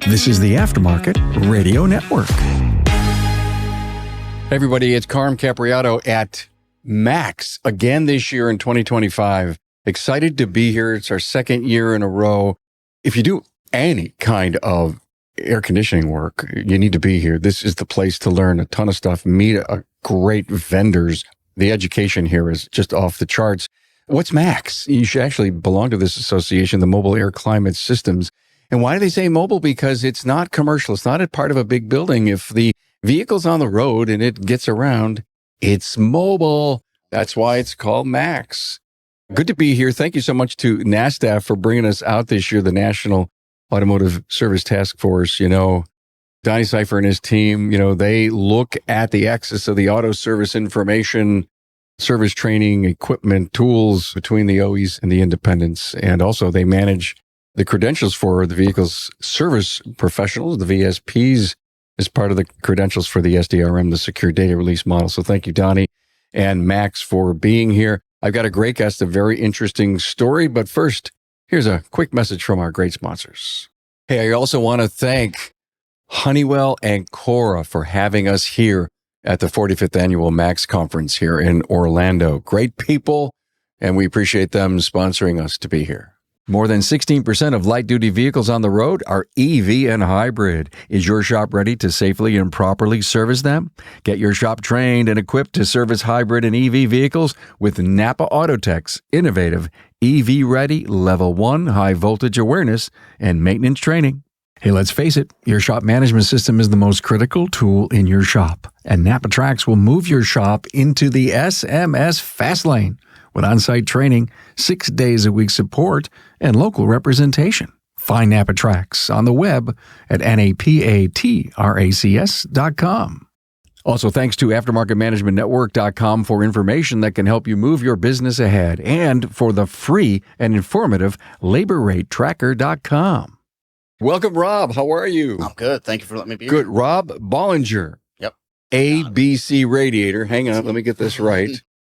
This is the Aftermarket Radio Network. Hey everybody, it's Carm Capriato at Max again this year in 2025. Excited to be here. It's our second year in a row. If you do any kind of air conditioning work, you need to be here. This is the place to learn a ton of stuff, meet great vendors. The education here is just off the charts. What's Max? You should actually belong to this association, the Mobile Air Climate Systems. And why do they say mobile? Because it's not commercial. It's not a part of a big building. If the vehicle's on the road and it gets around, it's mobile. That's why it's called Max. Good to be here. Thank you so much to NASTAF for bringing us out this year, the National Automotive Service Task Force. You know, Donnie Cipher and his team, they look at the access of the auto service information, service training, equipment, tools between the OEs and the independents. And also they manage the credentials for the vehicle's service professionals, the VSPs, as part of the credentials for the SDRM, the secure data release model. So thank you, Donnie and Max, for being here. I've got a great guest, a very interesting story. But first, here's a quick message from our great sponsors. Hey, I also want to thank Honeywell and Cora for having us here at the 45th Annual Max Conference here in Orlando. Great people, and we appreciate them sponsoring us to be here. More than 16% of light-duty vehicles on the road are EV and hybrid. Is your shop ready to safely and properly service them? Get your shop trained and equipped to service hybrid and EV vehicles with NAPA Autotech's innovative EV-ready Level 1 high-voltage awareness and maintenance training. Hey, let's face it, your shop management system is the most critical tool in your shop, and NAPA Trax will move your shop into the SMS fast lane with on-site training, 6 days a week support, and local representation. Find NAPA Trax on the web at napatracs.com. Also, thanks to AftermarketManagementNetwork.com for information that can help you move your business ahead, and for the free and informative LaborRateTracker.com. Welcome, Rob. How are you? I'm good. Thank you for letting me be Good. here. Rob Bollinger. Yep. ABC Radiator. Hang on. Let me get this right.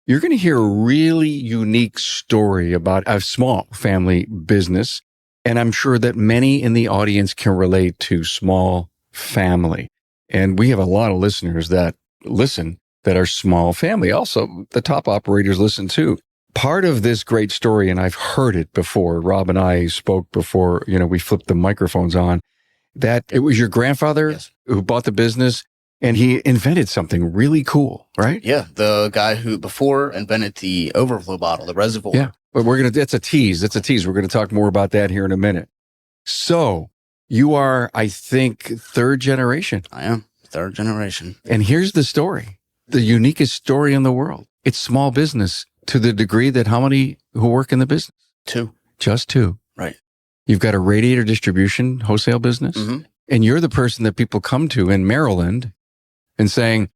You're going to hear a really unique story about a small family business. And I'm sure that many in the audience can relate to small family. And we have a lot of listeners that listen that are small family. Also, the top operators listen too. Part of this great story, and I've heard it before, Rob and I spoke before, we flipped the microphones on, that it was your grandfather who bought the business and he invented something really cool, right? Yeah. The guy who before invented the overflow bottle, the Reservoir. Yeah. But that's a tease. That's a tease. We're going to talk more about that here in a minute. So you are, I think, third generation. I am third generation. And here's the story, the uniquest story in the world. It's small business to the degree that how many who work in the business? 2. Just 2. Right. You've got a radiator distribution wholesale business. Mm-hmm. And you're the person that people come to in Maryland and saying,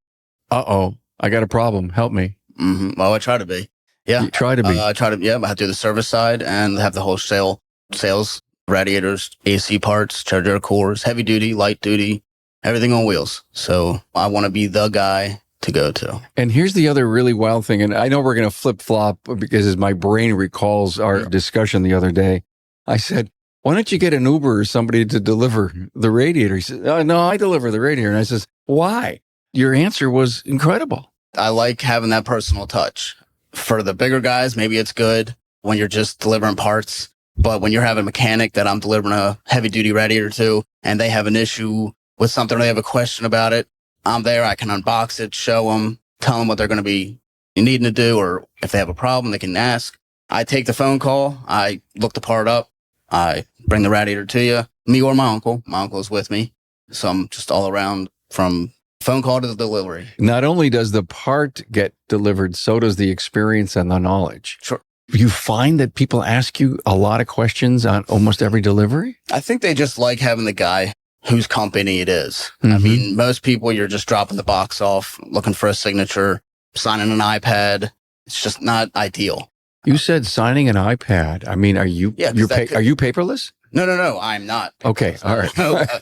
uh-oh, I got a problem. Help me. Mm-hmm. Well, I try to be. Yeah. You try to be. I have to do the service side and have the wholesale sales, radiators, AC parts, charger cores, heavy duty, light duty, everything on wheels. So I want to be the guy to go to. And here's the other really wild thing. And I know we're going to flip flop because as my brain recalls our discussion the other day, I said, why don't you get an Uber or somebody to deliver the radiator? He said, oh, no, I deliver the radiator. And I says, why? Your answer was incredible. I like having that personal touch. For the bigger guys, maybe it's good when you're just delivering parts. But when you're having a mechanic that I'm delivering a heavy duty radiator to, and they have an issue with something or they have a question about it, I'm there. I can unbox it, show them, tell them what they're going to be needing to do, or if they have a problem, they can ask. I take the phone call. I look the part up. I bring the radiator to you, me or my uncle. My uncle is with me. So I'm just all around from phone call to the delivery. Not only does the part get delivered, so does the experience and the knowledge. Sure. You find that people ask you a lot of questions on almost every delivery? I think they just like having the guy whose company it is. Mm-hmm. I mean, most people, you're just dropping the box off, looking for a signature, signing an iPad. It's just not ideal. You said signing an iPad. I mean, are you are you paperless? No, I'm not. Okay, all right.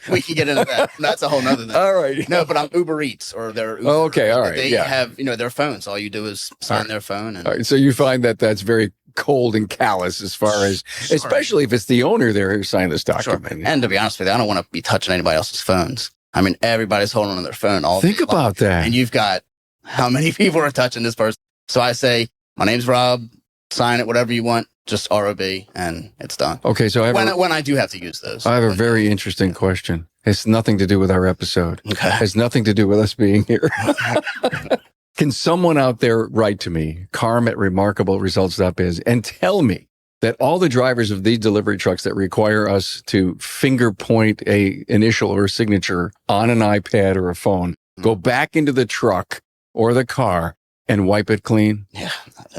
We can get into that. That's a whole nother thing. All right. No, but I'm Uber Eats or they're Uber. Oh, okay, all right. They have, their phones. All you do is sign their phone. And all right, so you find that that's very cold and callous as far as, Sure. especially if it's the owner there who signed this document. Sure. And to be honest with you, I don't want to be touching anybody else's phones. I mean, everybody's holding on their phone all Think day long. about that. And you've got how many people are touching this person. So I say, my name's Rob, sign it, whatever you want, just ROB, and it's done. Okay, so when I do have to use those. I have a very interesting question. It's nothing to do with our episode. Okay. It has nothing to do with us being here. Can someone out there write to me, carm@remarkableresults.biz, and tell me that all the drivers of these delivery trucks that require us to finger point a initial or signature on an iPad or a phone, go back into the truck or the car and wipe it clean? Yeah,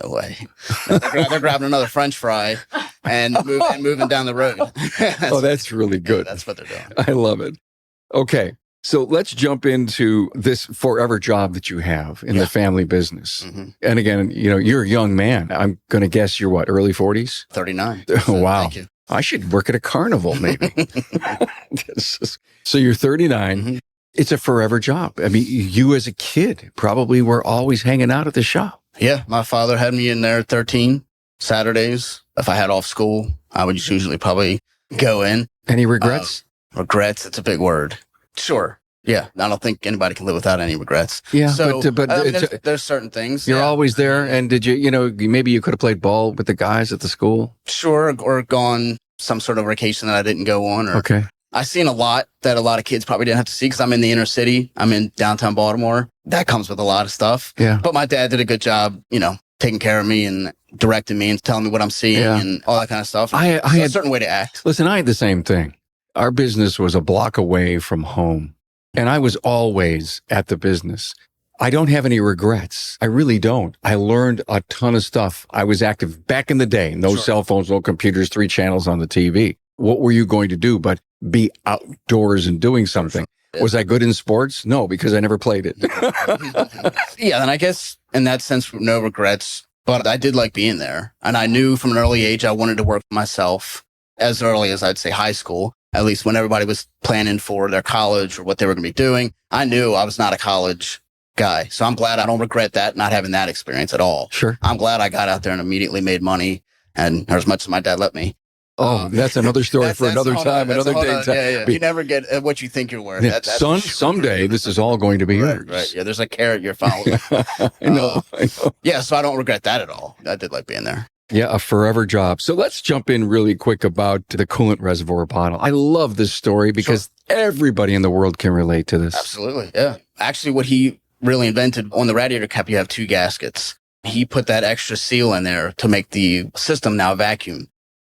no way. They're grabbing another French fry and moving down the road. That's really good. Yeah, that's what they're doing. I love it. Okay. So let's jump into this forever job that you have in the family business. Mm-hmm. And again, you're a young man. I'm going to guess you're what, early 40s? 39. Oh, wow. Thank you. I should work at a carnival, maybe. So you're 39. Mm-hmm. It's a forever job. I mean, you as a kid probably were always hanging out at the shop. Yeah, my father had me in there at 13 Saturdays. If I had off school, I would usually probably go in. Any regrets? Regrets, it's a big word. Sure. Yeah. I don't think anybody can live without any regrets. Yeah. So, but I mean, there's certain things. You're always there. And did you, maybe you could have played ball with the guys at the school? Sure. Or gone some sort of vacation that I didn't go on. Or Okay. I've seen a lot that a lot of kids probably didn't have to see because I'm in the inner city. I'm in downtown Baltimore. That comes with a lot of stuff. Yeah. But my dad did a good job, taking care of me and directing me and telling me what I'm seeing and all that kind of stuff. I had a certain way to act. Listen, I had the same thing. Our business was a block away from home, and I was always at the business. I don't have any regrets. I really don't. I learned a ton of stuff. I was active back in the day. No cell phones, no computers, 3 channels on the TV. What were you going to do but be outdoors and doing something? Yeah. Was I good in sports? No, because I never played it. Yeah, and I guess in that sense, no regrets. But I did like being there. And I knew from an early age I wanted to work for myself as early as I'd say high school. At least when everybody was planning for their college or what they were going to be doing, I knew I was not a college guy. So I'm glad I don't regret that, not having that experience at all. Sure. I'm glad I got out there and immediately made money, and as much as my dad let me. Oh, that's another story for another time, another day. Yeah. You never get what you think you're worth. Yeah. Someday this is all going to be yours. Right. Yeah, there's a carrot you're following. I know. Yeah, so I don't regret that at all. I did like being there. Yeah, a forever job. So let's jump in really quick about the coolant reservoir bottle. I love this story because everybody in the world can relate to this. Absolutely. Yeah. Actually, what he really invented on the radiator cap, you have 2 gaskets. He put that extra seal in there to make the system now vacuum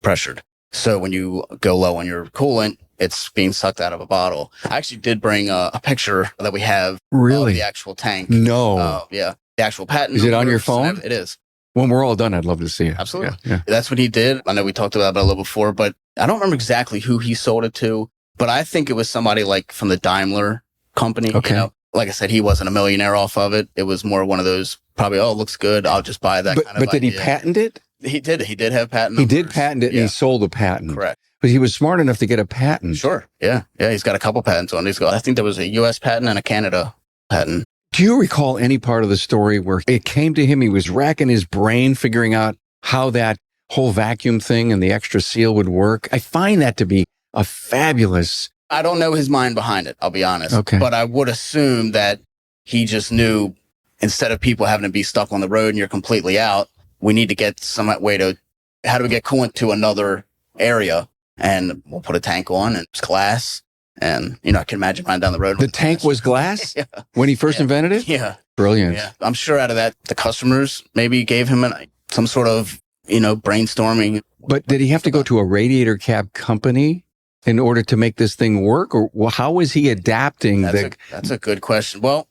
pressured. So when you go low on your coolant, it's being sucked out of a bottle. I actually did bring a picture that we have Really? of the actual tank. No. Yeah. The actual patent. Is it on your numbers, phone? It is. When we're all done, I'd love to see it. Absolutely. Yeah. That's what he did. I know we talked about it a little before, but I don't remember exactly who he sold it to, but I think it was somebody like from the Daimler company. Okay. Like I said, he wasn't a millionaire off of it. It was more one of those probably, it looks good, I'll just buy that kind of But did he idea. patent it? He did. He did have patent He numbers. did patent it and he sold a patent. Correct. But he was smart enough to get a patent. Sure. Yeah. Yeah. He's got a couple patents on it. I think there was a U.S. patent and a Canada patent. Do you recall any part of the story where it came to him, he was racking his brain figuring out how that whole vacuum thing and the extra seal would work? I find that to be a fabulous... I don't know his mind behind it, I'll be honest. Okay. But I would assume that he just knew instead of people having to be stuck on the road and you're completely out, we need to get some way to, how do we get coolant to another area? And we'll put a tank on and it's glass. And, I can imagine riding down the road. The tank was glass Yeah. when he first invented it? Yeah. Brilliant. Yeah. I'm sure out of that, the customers maybe gave him some sort of, brainstorming. But did he have to go to a radiator cap company in order to make this thing work? Or how was he adapting? That's a good question. Well,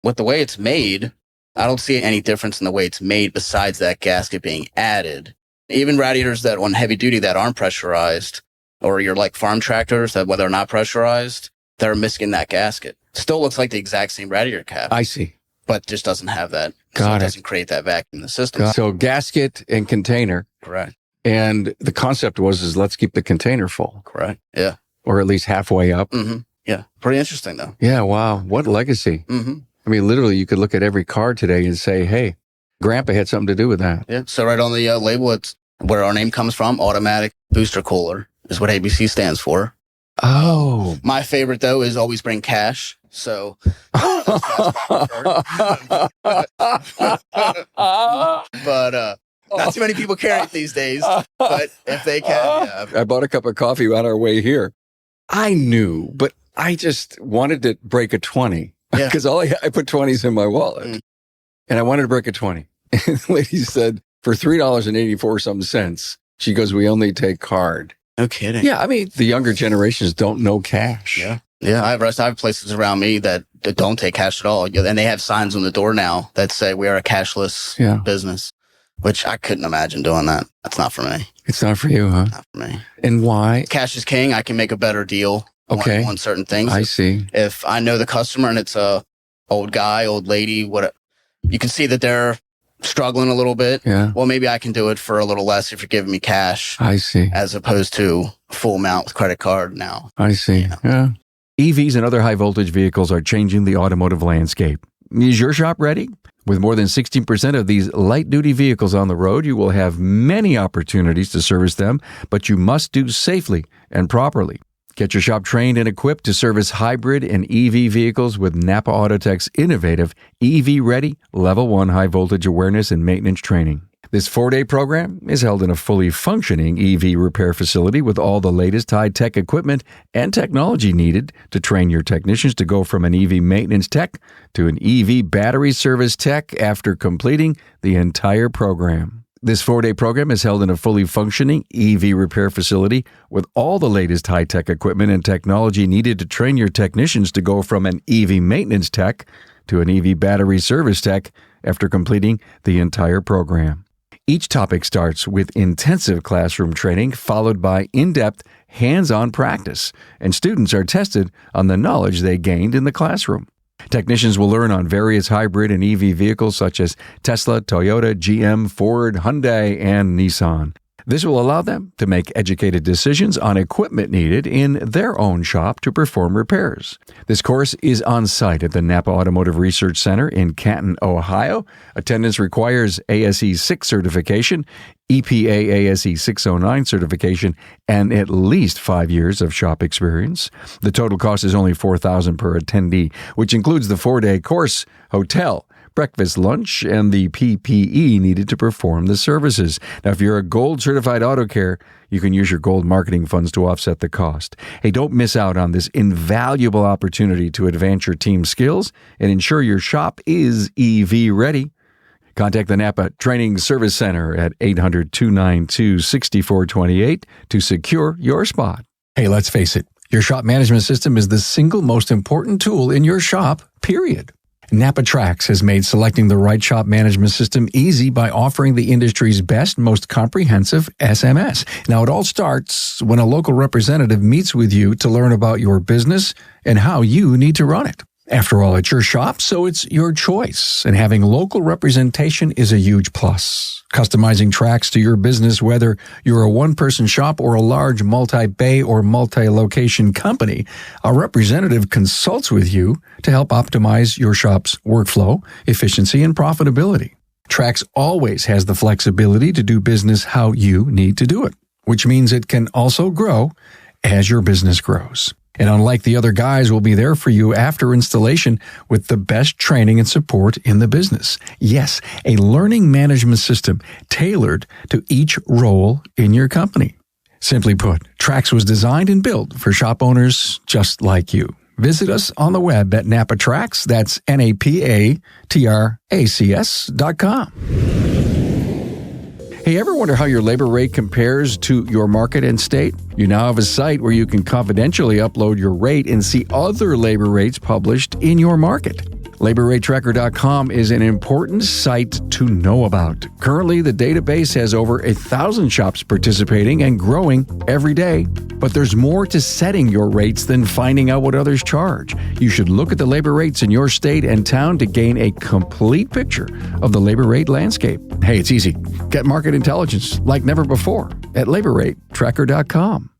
with the way it's made, I don't see any difference in the way it's made besides that gasket being added. Even radiators that on heavy duty that aren't pressurized, or your like farm tractors that whether or not pressurized, they're missing that gasket. Still looks like the exact same radiator cap. I see. But just doesn't have that. Got it. Doesn't create that vacuum in the system. So gasket and container. Correct. And the concept was let's keep the container full. Correct. Yeah. Or at least halfway up. Mm-hmm. Yeah. Pretty interesting though. Yeah. Wow. What legacy. Mm-hmm. I mean, literally you could look at every car today and say, hey, Grandpa had something to do with that. Yeah. So right on the label, it's where our name comes from. Automatic Booster Cooler is what ABC stands for. Oh. My favorite, though, is always bring cash. So, but not too many people carry it these days. But if they can, yeah. I bought a cup of coffee on our way here. I knew, but I just wanted to break a 20 because I put 20s in my wallet, and I wanted to break a 20. And the lady said for $3.84 some cents, she goes, "We only take card." No kidding. Yeah, I mean the younger generations don't know cash. Yeah. Yeah, I have places around me that don't take cash at all. And they have signs on the door now that say we are a cashless business, which I couldn't imagine doing that. That's not for me. It's not for you, huh? Not for me. And why? Cash is king. I can make a better deal on certain things. I see. If I know the customer and it's a old guy, old lady, you can see that they're struggling a little bit. Yeah. Well, maybe I can do it for a little less if you're giving me cash. I see. As opposed to full amount with credit card now. I see. You know? Yeah. EVs and other high-voltage vehicles are changing the automotive landscape. Is your shop ready? With more than 16% of these light-duty vehicles on the road, you will have many opportunities to service them, but you must do safely and properly. Get your shop trained and equipped to service hybrid and EV vehicles with NAPA Autotech's innovative EV-ready Level 1 high-voltage awareness and maintenance training. This 4-day program is held in a fully functioning EV repair facility with all the latest high-tech equipment and technology needed to train your technicians to go from an EV maintenance tech to an EV battery service tech after completing the entire program. This 4-day program is held in a fully functioning EV repair facility with all the latest high-tech equipment and technology needed to train your technicians to go from an EV maintenance tech to an EV battery service tech after completing the entire program. Each topic starts with intensive classroom training followed by in-depth, hands-on practice, and students are tested on the knowledge they gained in the classroom. Technicians will learn on various hybrid and EV vehicles such as Tesla, Toyota, GM, Ford, Hyundai, and Nissan. This will allow them to make educated decisions on equipment needed in their own shop to perform repairs. This course is on site at the NAPA Automotive Research Center in Canton, Ohio. Attendance requires ASE 6 certification, EPA ASE 609 certification, and at least 5 years of shop experience. The total cost is only $4,000 per attendee, which includes the 4-day course, hotel, breakfast, lunch, and the PPE needed to perform the services. Now, if you're a Gold Certified Auto Care, you can use your Gold marketing funds to offset the cost. Hey, don't miss out on this invaluable opportunity to advance your team skills and ensure your shop is EV ready. Contact the NAPA Training Service Center at 800-292-6428 to secure your spot. Hey, let's face it, your shop management system is the single most important tool in your shop, period. NAPA Trax has made selecting the right shop management system easy by offering the industry's best, most comprehensive SMS. Now, it all starts when a local representative meets with you to learn about your business and how you need to run it. After all, it's your shop, so it's your choice, and having local representation is a huge plus. Customizing Trax to your business, whether you're a one-person shop or a large multi-bay or multi-location company, a representative consults with you to help optimize your shop's workflow, efficiency, and profitability. Trax always has the flexibility to do business how you need to do it, which means it can also grow as your business grows. And unlike the other guys, we'll be there for you after installation with the best training and support in the business. Yes, a learning management system tailored to each role in your company. Simply put, Trax was designed and built for shop owners just like you. Visit us on the web at NAPA Trax, that's NAPATRACS.com. Hey, ever wonder how your labor rate compares to your market and state? You now have a site where you can confidentially upload your rate and see other labor rates published in your market. LaborRateTracker.com is an important site to know about. Currently, the database has over 1,000 shops participating and growing every day. But there's more to setting your rates than finding out what others charge. You should look at the labor rates in your state and town to gain a complete picture of the labor rate landscape. Hey, it's easy. Get market intelligence like never before at LaborRateTracker.com.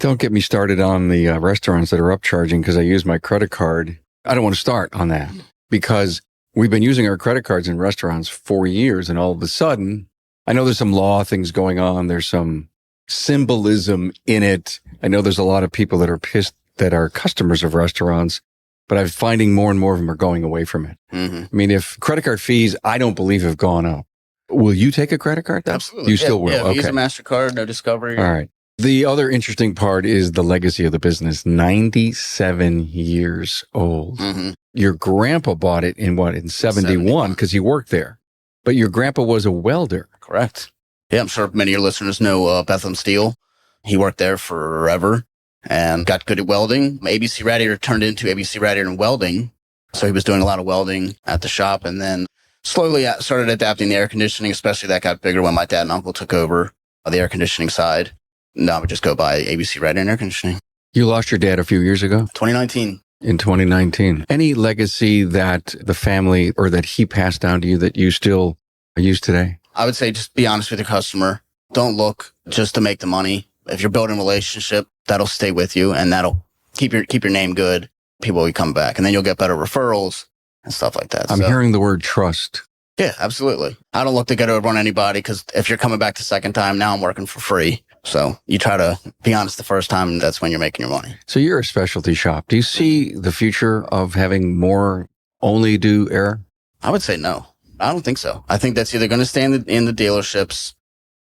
Don't get me started on the restaurants that are upcharging because I use my credit card. I don't want to start on that. Because we've been using our credit cards in restaurants for years, and all of a sudden, I know there's some law things going on. There's some symbolism in it. I know there's a lot of people that are pissed that are customers of restaurants, but I'm finding more and more of them are going away from it. Mm-hmm. I mean, if credit card fees, I don't believe have gone up. Will you take a credit card? Absolutely. You still will? Yeah, Okay. Visa, MasterCard, no Discovery. All right. The other interesting part is the legacy of the business. 97 years old. Mm-hmm. Your grandpa bought it in 71 because he worked there. But your grandpa was a welder. Correct. Yeah, I'm sure many of your listeners know Bethlehem Steel. He worked there forever and got good at welding. ABC Radiator turned into ABC Radiator and Welding. So he was doing a lot of welding at the shop, and then slowly started adapting the air conditioning, especially that got bigger when my dad and uncle took over the air conditioning side. Now I would just go buy ABC Radiator and air conditioning. You lost your dad a few years ago? 2019. In 2019. Any legacy that the family or that he passed down to you that you still use today? I would say just be honest with your customer. Don't look just to make the money. If you're building a relationship, that'll stay with you and that'll keep your name good. People will come back and then you'll get better referrals and stuff like that. I'm hearing the word trust. Yeah, absolutely. I don't look to get over on anybody because if you're coming back the second time, now I'm working for free. So you try to be honest the first time, and that's when you're making your money. So you're a specialty shop. Do you see the future of having more only do air? I would say no. I don't think so. I think that's either going to stay in the dealerships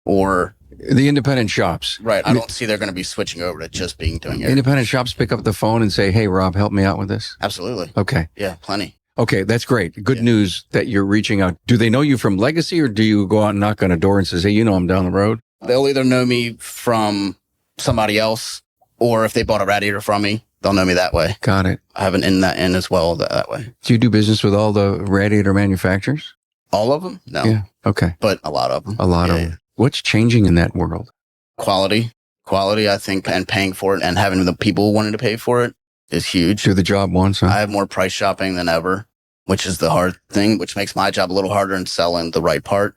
or the independent shops. Right. I don't see they're going to be switching over to just doing air. Independent shops pick up the phone and say, "Hey, Rob, help me out with this." Absolutely. Okay. Yeah, plenty. Okay, that's great. Good news that you're reaching out. Do they know you from Legacy, or do you go out and knock on a door and say, "Hey, I'm down the road"? They'll either know me from somebody else, or if they bought a radiator from me, they'll know me that way. Got it. I have an in as well that way. Do you do business with all the radiator manufacturers? All of them? No. Yeah. Okay. But a lot of them. A lot of them. What's changing in that world? Quality, I think, and paying for it and having the people wanting to pay for it is huge. Do the job once, huh? I have more price shopping than ever, which is the hard thing, which makes my job a little harder in selling the right part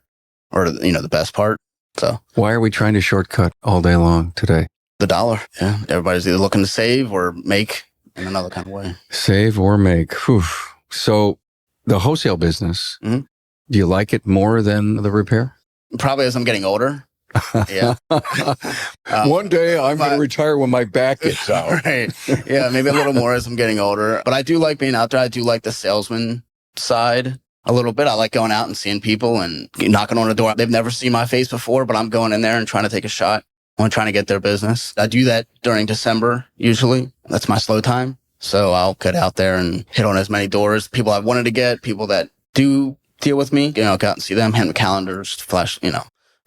or, the best part. So why are we trying to shortcut all day long today? The dollar. Yeah. Everybody's either looking to save or make in another kind of way. Save or make. Whew. So the wholesale business, mm-hmm. Do you like it more than the repair? Probably as I'm getting older. Yeah. One day I'm going to retire when my back gets out. Right. Yeah. Maybe a little more as I'm getting older, but I do like being out there. I do like the salesman side a little bit. I like going out and seeing people and knocking on a door. They've never seen my face before, but I'm going in there and trying to take a shot. I'm trying to get their business. I do that during December, usually. That's my slow time. So I'll get out there and hit on as many doors. People I've wanted to get, people that do deal with me, go out and see them, hand them calendars, flash,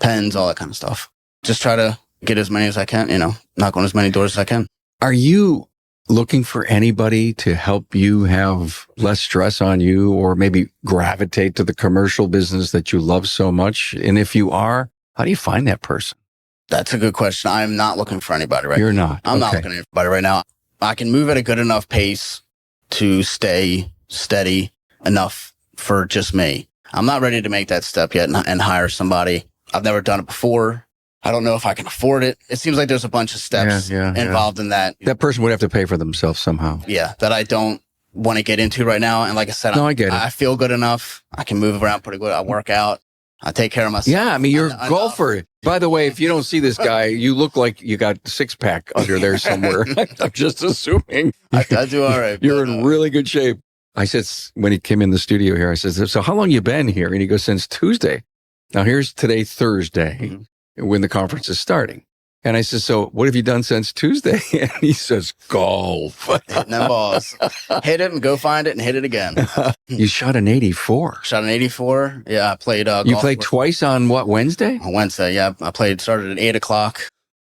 pens, all that kind of stuff. Just try to get as many as I can, knock on as many doors as I can. Are you looking for anybody to help you have less stress on you or maybe gravitate to the commercial business that you love so much? And if you are, how do you find that person? That's a good question. I'm not looking for anybody right now. You're not. I'm not looking at anybody right now. I can move at a good enough pace to stay steady enough for just me. I'm not ready to make that step yet and hire somebody. I've never done it before. I don't know if I can afford it. It seems like there's a bunch of steps involved in that. That person would have to pay for themselves somehow. Yeah, that I don't want to get into right now. And like I said, I get it. I feel good enough. I can move around pretty good. I work out. I take care of myself. Yeah, I mean, you're a golfer. By the way, if you don't see this guy, you look like you got a six-pack under there somewhere. I'm just assuming. I do all right. You're in really good shape. I said, when he came in the studio here, I said, "So how long you been here?" And he goes, "Since Tuesday." Now here's today, Thursday, when the conference is starting. And I said, "So what have you done since Tuesday?" And he says, "Golf." Hitting them balls. Hit it and go find it and hit it again. You shot an 84. Shot an 84. Yeah, I played golf. You played twice on what, Wednesday? On Wednesday, yeah. Started at 8 o'clock,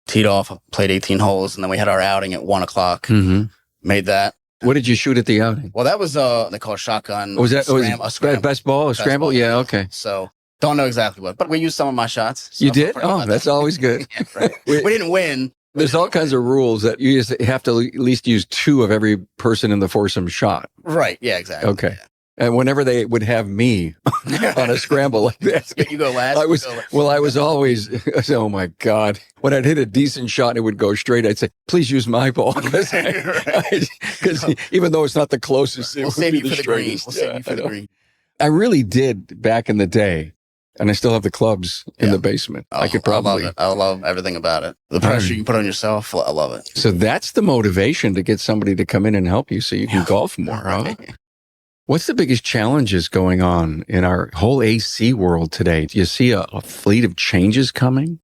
teed off, played 18 holes, and then we had our outing at 1 o'clock. Mm-hmm. Made that. What did you shoot at the outing? Well, that was, they call it shotgun. Was that a scramble? Best ball, a scramble? Yeah, okay. So don't know exactly what, but we used some of my shots. So you did? Oh, that's always good. Yeah, right. We didn't win. There's all kinds of rules that you just have to at least use 2 of every person in the foursome shot. Right. Yeah, exactly. Okay. Yeah. And whenever they would have me on a scramble like that, you go last. I was always, oh my God. When I'd hit a decent shot and it would go straight, I'd say, "Please use my ball." Because even though it's not the closest, we'll save you for the green. We'll save you for the green. I really did back in the day. And I still have the clubs in the basement. I could probably. I love it. I love everything about it. The pressure you can put on yourself, I love it. So that's the motivation to get somebody to come in and help you so you can golf more, huh? What's the biggest challenges going on in our whole AC world today? Do you see a fleet of changes coming?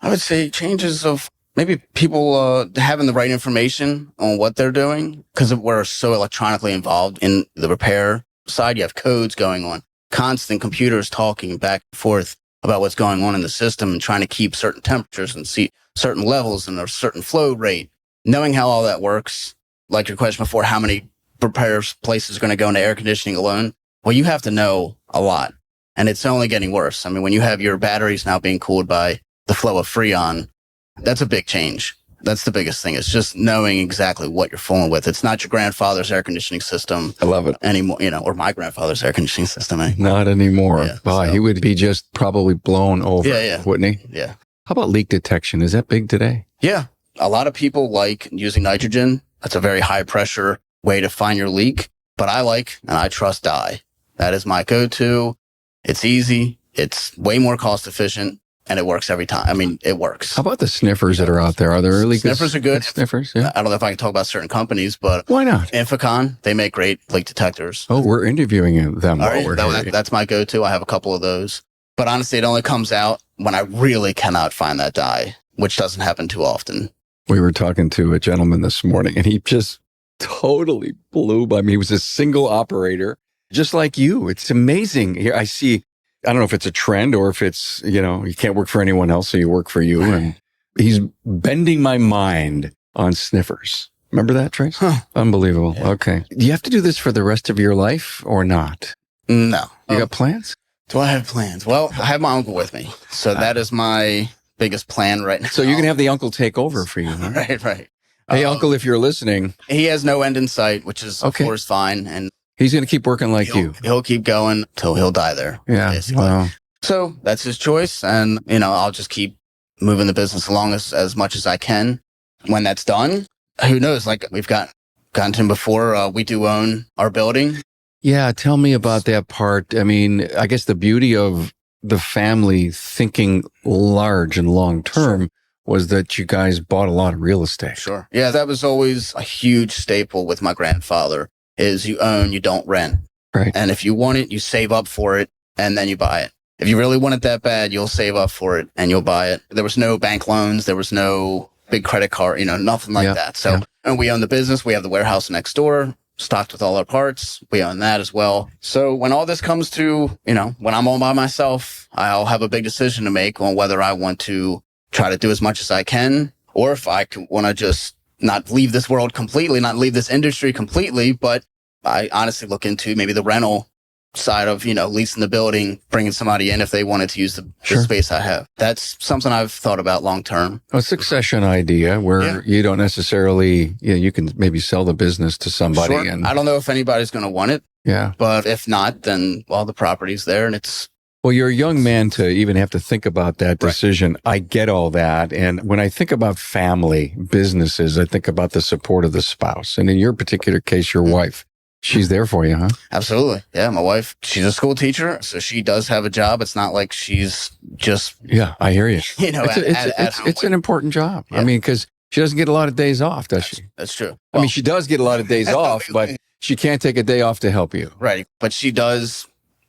I would say changes of maybe people having the right information on what they're doing, because we're so electronically involved in the repair side. You have codes going on, constant computers talking back and forth about what's going on in the system and trying to keep certain temperatures and see certain levels and a certain flow rate. Knowing how all that works, like your question before, how many repair places are going to go into air conditioning alone? Well, you have to know a lot, and it's only getting worse. I mean, when you have your batteries now being cooled by the flow of Freon, that's a big change. That's the biggest thing. It's just knowing exactly what you're fooling with. It's not your grandfather's air conditioning system. I love it. Anymore, or my grandfather's air conditioning system. Not anymore. Yeah, Boy, he would be just probably blown over, wouldn't he? Yeah. How about leak detection? Is that big today? Yeah. A lot of people like using nitrogen. That's a very high pressure way to find your leak. But I like, and I trust dye. That is my go-to. It's easy. It's way more cost efficient. And it works every time. I mean, it works. How about the sniffers that are out there? Are there really good sniffers? Are good. Sniffers, yeah. I don't know if I can talk about certain companies, but why not? Inficon, they make great leak detectors. Oh, we're interviewing them. All right, that's my go-to. I have a couple of those. But honestly, it only comes out when I really cannot find that dye, which doesn't happen too often. We were talking to a gentleman this morning, and he just totally blew by me. He was a single operator, just like you. It's amazing. Here I see. I don't know if it's a trend or if it's, you can't work for anyone else, so you work for you. And he's bending my mind on sniffers. Remember that, Trace? Huh. Unbelievable. Yeah. Okay. Do you have to do this for the rest of your life or not? No. You got plans? Do I have plans? Well, I have my uncle with me. So that is my biggest plan right now. So you're going to have the uncle take over for you, huh? Right. Hey, uncle, if you're listening. He has no end in sight, which is, of course, fine. And he's going to keep working like you. He'll keep going till he'll die there. Yeah. Basically. Wow. So that's his choice. And, I'll just keep moving the business along as much as I can. When that's done, who knows? Like we've gotten to him before. We do own our building. Yeah. Tell me about that part. I mean, I guess the beauty of the family thinking large and long term was that you guys bought a lot of real estate. Sure. Yeah. That was always a huge staple with my grandfather. Is you own, you don't rent. Right. And if you want it, you save up for it and then you buy it. If you really want it that bad, you'll save up for it and you'll buy it. There was no bank loans. There was no big credit card, nothing like that. So, and we own the business. We have the warehouse next door stocked with all our parts. We own that as well. So when all this comes to, when I'm all by myself, I'll have a big decision to make on whether I want to try to do as much as I can, or if I want to just not leave this world completely, not leave this industry completely, but I honestly look into maybe the rental side of, leasing the building, bringing somebody in if they wanted to use the space I have. That's something I've thought about long term. A succession idea where you don't necessarily, you can maybe sell the business to somebody. Sure. And I don't know if anybody's going to want it. Yeah. But if not, then the property's there and it's. Well, you're a young man to even have to think about that decision. Right. I get all that. And when I think about family businesses, I think about the support of the spouse. And in your particular case, your wife, she's there for you, huh? Absolutely. Yeah. My wife, she's a school teacher. So she does have a job. It's not like she's just. Yeah, I hear you. It's an important job. Yeah. I mean, because she doesn't get a lot of days off, does she? That's true. I mean, she does get a lot of days off, but she can't take a day off to help you. Right. But she does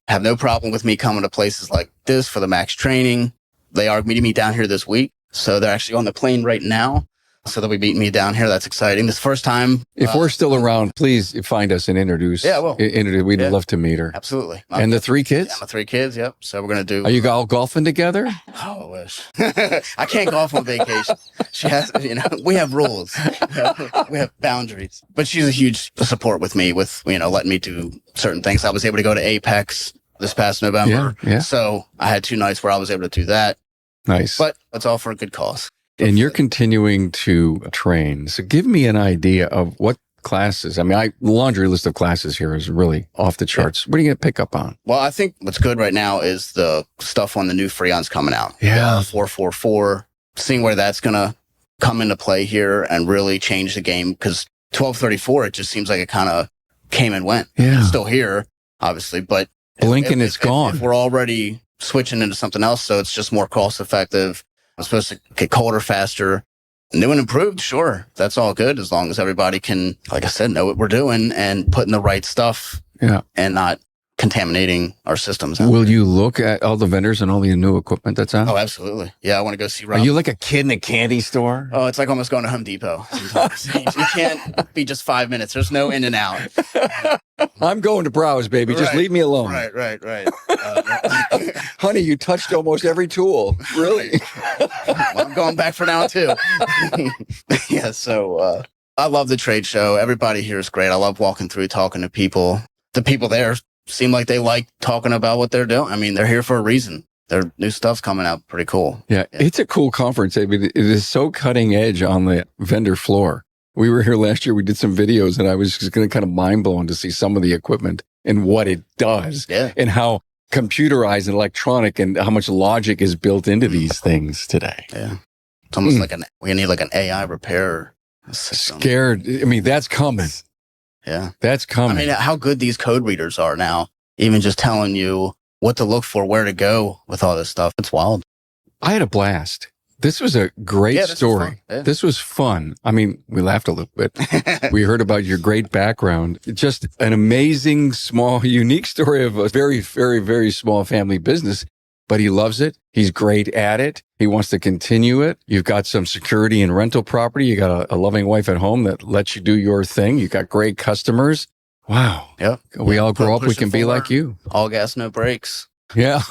have no problem with me coming to places like this for the max training. They are meeting me down here this week. So they're actually on the plane right now. So they'll be meeting me down here. That's exciting. This first time. If we're still around, please find us and introduce. Yeah, well. We'd love to meet her. Absolutely. And the 3 kids? Yeah, my 3 kids. Yep. So we're going to do. Are you all golfing together? Oh, I wish. I can't golf on vacation. She has, we have rules. We have boundaries. But she's a huge support with me with, letting me do certain things. I was able to go to Apex this past November. Yeah. So I had 2 nights where I was able to do that. Nice. But it's all for a good cause. And you're continuing to train. So give me an idea of what classes. I mean, the laundry list of classes here is really off the charts. What are you going to pick up on? Well, I think what's good right now is the stuff on the new Freons coming out. Yeah. 444, seeing where that's going to come into play here and really change the game. Because 1234, it just seems like it kind of came and went. Yeah. It's still here, obviously, but blink and it's gone. If we're already switching into something else, so it's just more cost effective. I'm supposed to get colder faster. New and improved, sure. That's all good as long as everybody can, like I said, know what we're doing and putting the right stuff and not contaminating our systems. Will you look at all the vendors and all the new equipment that's out? Oh, absolutely. Yeah, I want to go see Rob. Are you like a kid in a candy store? Oh, it's like almost going to Home Depot sometimes. You can't be just 5 minutes. There's no in and out. I'm going to browse, baby. Just leave me alone. Right. Honey, you touched almost every tool. Really? Well, I'm going back for now, too. Yeah, so I love the trade show. Everybody here is great. I love walking through, talking to people. The people there seem like they like talking about what they're doing. I mean, they're here for a reason. Their new stuff's coming out pretty cool. Yeah, it's a cool conference. I mean, it is so cutting edge on the vendor floor. We were here last year. We did some videos, and I was just kind of mind blown to see some of the equipment and what it does, and how computerized and electronic, and how much logic is built into these things today. Yeah, it's almost like we need like an AI repair system. Scared. I mean, that's coming. Yeah, that's coming. I mean, how good these code readers are now, even just telling you what to look for, where to go with all this stuff. It's wild. I had a blast. This was a great story. This was fun. I mean, we laughed a little bit. We heard about your great background. Just an amazing, small, unique story of a very, very, very small family business. But he loves it. He's great at it. He wants to continue it. You've got some security and rental property. You got a loving wife at home that lets you do your thing. You got great customers. Wow. Yep. We all grow up. We can be like you. All gas, no brakes. Yeah.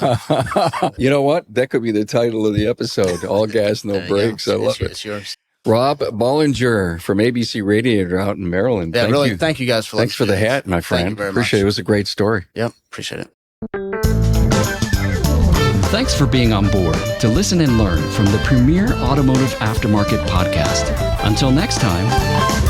You know what? That could be the title of the episode. All gas, no brakes. I love it. It's yours. Rob Bollinger from ABC Radiator out in Maryland. Yeah, thank you guys for Thanks for the hat, my friend. Thank you very Appreciate much. it. It was a great story. Yep. Appreciate it. Thanks for being on board to listen and learn from the premier automotive aftermarket podcast. Until next time.